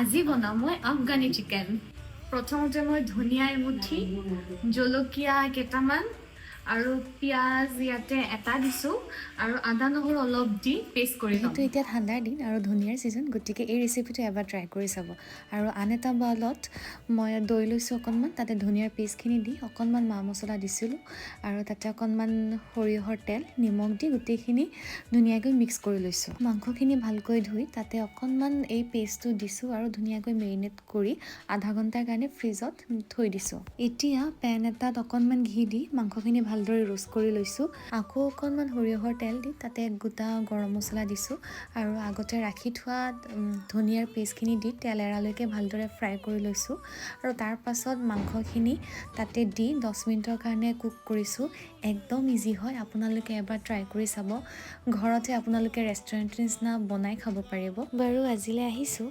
আজি বনাম মই আফগানি চিকেন প্ৰথমতে মই ধনিয়া এমুঠি জলকীয়া কেইটামান আৰু পিয়াজ ইয়াতে এটা দিছো আৰু আদা নহৰু অলপ দি পেষ্ট কৰি লম যেহেতু এতিয়া ঠাণ্ডাৰ দিন আৰু ধনিয়াৰ ছিজন গতিকে এই ৰেচিপিটো এবাৰ ট্ৰাই কৰি চাব আৰু আন এটা বাউলত মই দৈ লৈছোঁ অকণমান তাতে ধনিয়াৰ পেষ্টখিনি দি অকণমান মা মছলা দিছিলোঁ আৰু তাতে অকণমান সৰিয়হৰ তেল নিমখ দি গোটেইখিনি ধুনীয়াকৈ মিক্স কৰি লৈছোঁ মাংসখিনি ভালকৈ ধুই তাতে অকণমান এই পেষ্টটো দিছোঁ আৰু ধুনীয়াকৈ মেৰিনেট কৰি আধা ঘণ্টাৰ কাৰণে ফ্ৰিজত থৈ দিছোঁ এতিয়া পেন এটাত অকণমান ঘি দি মাংসখিনি ভালদৰে ৰোষ্ট কৰি লৈছোঁ আকৌ অকণমান সৰিয়হৰ তেল দি তাতে গোটা গৰম মছলা দিছোঁ আৰু আগতে ৰাখি থোৱা ধনিয়াৰ পেষ্টখিনি দি তেল এৰালৈকে ভালদৰে ফ্ৰাই কৰি লৈছোঁ আৰু তাৰ পাছত মাংসখিনি তাতে দি 10 মিনিটৰ কাৰণে কুক কৰিছোঁ একদম ইজি হয় আপোনালোকে এবাৰ ট্ৰাই কৰি চাব ঘৰতে আপোনালোকে ৰেষ্টুৰেণ্টৰ নিচিনা বনাই খাব পাৰিব বাৰু আজিলৈ আহিছোঁ